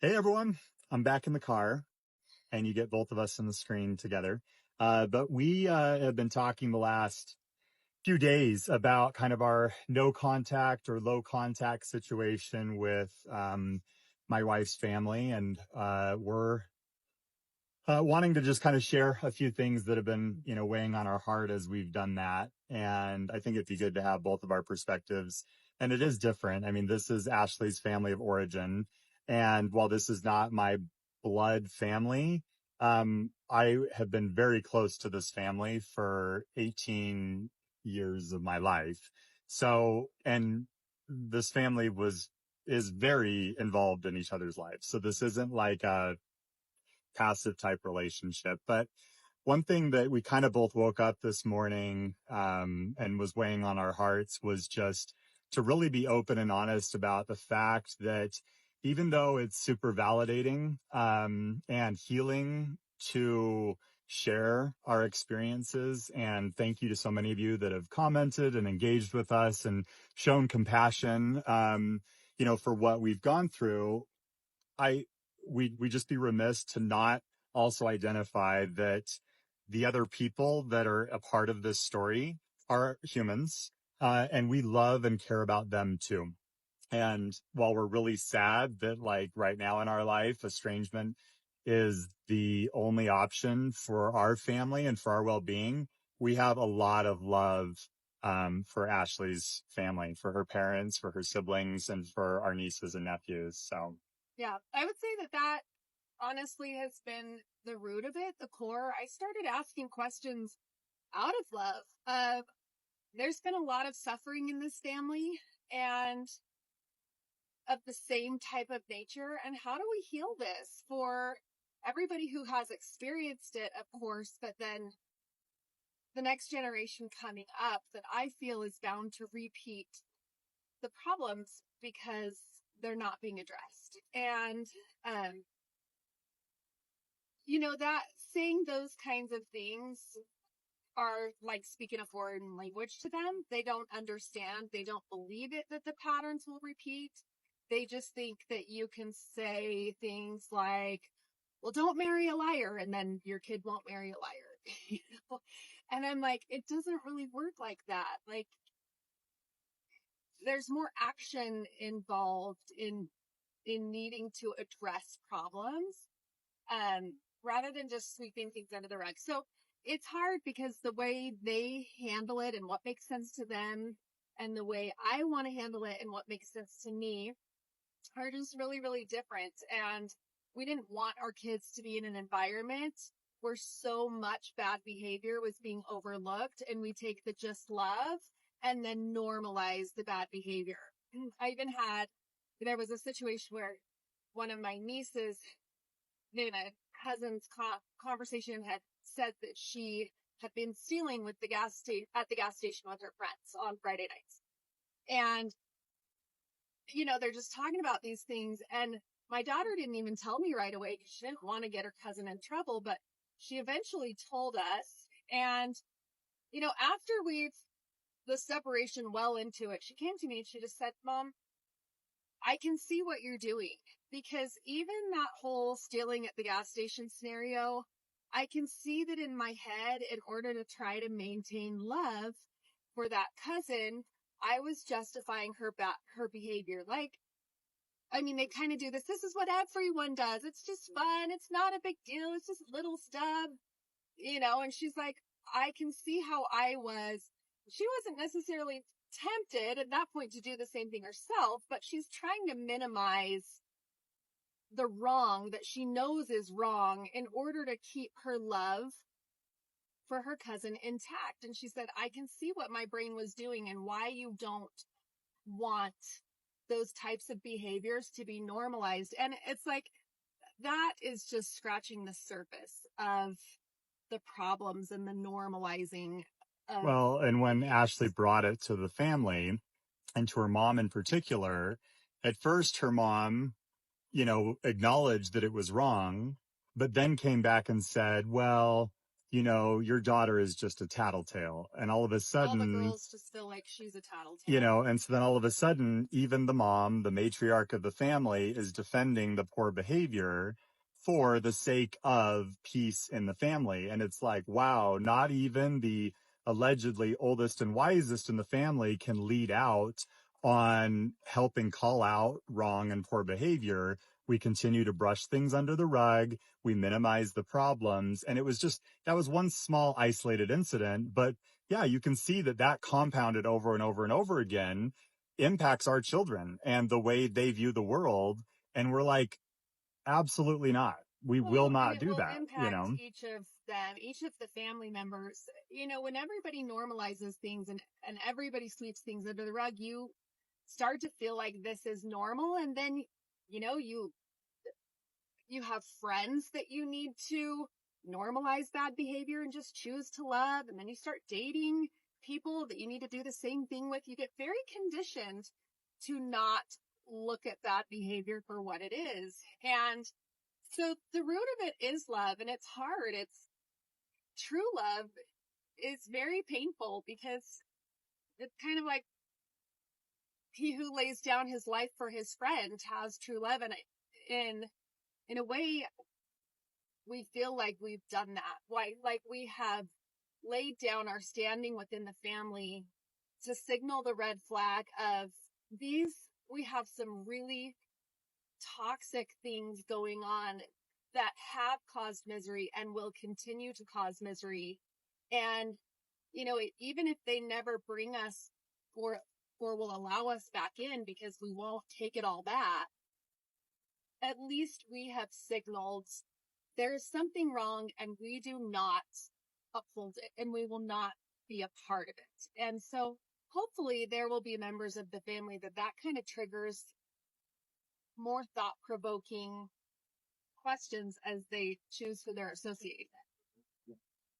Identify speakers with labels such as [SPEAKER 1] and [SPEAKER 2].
[SPEAKER 1] Hey everyone, I'm back in the car and you get both of us on the screen together. But we have been talking the last few days about kind of our no contact or low contact situation with my wife's family. And we're wanting to just kind of share a few things that have been, weighing on our heart as we've done that. And I think it'd be good to have both of our perspectives. And it is different. I mean, this is Ashley's family of origin. And while this is not my blood family, I have been very close to this family for 18 years of my life. So, and this family is very involved in each other's lives. So this isn't like a passive type relationship. But one thing that we kind of both woke up this morning and was weighing on our hearts was just to really be open and honest about the fact that even though it's super validating and healing to share our experiences, and thank you to so many of you that have commented and engaged with us and shown compassion, for what we've gone through. I we just be remiss to not also identify that the other people that are a part of this story are humans, and we love and care about them too. And while we're really sad that like right now in our life, estrangement is the only option for our family and for our well-being, we have a lot of love for Ashley's family, for her parents, for her siblings, and for our nieces and nephews. So
[SPEAKER 2] Yeah, I would say that honestly has been the root of it, the core. I started asking questions out of love. There's been a lot of suffering in this family and of the same type of nature. And how do we heal this for everybody who has experienced it, of course, but then the next generation coming up that I feel is bound to repeat the problems because they're not being addressed. And um, that saying those kinds of things are like speaking a foreign language to them. They don't understand. They don't believe it that the patterns will repeat. They just think that you can say things like, well, don't marry a liar, and then your kid won't marry a liar. you know? And I'm like, it doesn't really work like that. Like, there's more action involved in needing to address problems um, rather than just sweeping things under the rug. So it's hard because the way they handle it and what makes sense to them and the way I want to handle it and what makes sense to me are just really, really different. And we didn't want our kids to be in an environment where so much bad behavior was being overlooked and we take the just love and then normalize the bad behavior. I even there was a situation where one of my nieces in a cousin's conversation had said that she had been stealing with the at the gas station with her friends on Friday nights. And, they're just talking about these things. And my daughter didn't even tell me right away because she didn't want to get her cousin in trouble, but she eventually told us. And, after the separation well into it, she came to me and she just said, Mom, I can see what you're doing because even that whole stealing at the gas station scenario, I can see that in my head, in order to try to maintain love for that cousin, I was justifying her behavior. Like, I mean, they kind of do this. This is what everyone does. It's just fun. It's not a big deal. It's just little stuff, and she's like, I can see how she wasn't necessarily tempted at that point to do the same thing herself, but she's trying to minimize the wrong that she knows is wrong in order to keep her love for her cousin intact. And she said, I can see what my brain was doing and why you don't want those types of behaviors to be normalized. And it's like, that is just scratching the surface of the problems and the normalizing of.
[SPEAKER 1] well, and when Ashley brought it to the family and to her mom in particular, at first her mom, acknowledged that it was wrong, but then came back and said, well, you know, your daughter is just a tattletale. And all of a
[SPEAKER 2] All the
[SPEAKER 1] sudden,
[SPEAKER 2] girls just feel like she's a
[SPEAKER 1] you
[SPEAKER 2] tattletale.
[SPEAKER 1] know, and so then all of a sudden, even the mom, the matriarch of the family, is defending the poor behavior for the sake of peace in the family. And it's like, wow, not even the allegedly oldest and wisest in the family can lead out on helping call out wrong and poor behavior. We continue to brush things under the rug. We minimize the problems. And it was just, that was one small isolated incident, but yeah, you can see that that compounded over and over and over again impacts our children and the way they view the world. And we're like, absolutely not. We will
[SPEAKER 2] Well, and
[SPEAKER 1] not
[SPEAKER 2] it
[SPEAKER 1] do
[SPEAKER 2] will
[SPEAKER 1] that, you
[SPEAKER 2] impact
[SPEAKER 1] know?
[SPEAKER 2] each of them, each of the family members. You know, when everybody normalizes things and everybody sweeps things under the rug, you start to feel like this is normal. And then, you know, you have friends that you need to normalize bad behavior and just choose to love. And then you start dating people that you need to do the same thing with. You get very conditioned to not look at that behavior for what it is. And so the root of it is love, and it's hard. It's true love is very painful because it's kind of like he who lays down his life for his friend has true love. And in, in a way, we feel like we've done that. Like we have laid down our standing within the family to signal the red flag of these. We have some really toxic things going on that have caused misery and will continue to cause misery. And, you know, even if they never bring us or will allow us back in because we won't take it all back, at least we have signaled there is something wrong and we do not uphold it and we will not be a part of it. And so hopefully there will be members of the family that kind of triggers more thought provoking questions as they choose who they're associated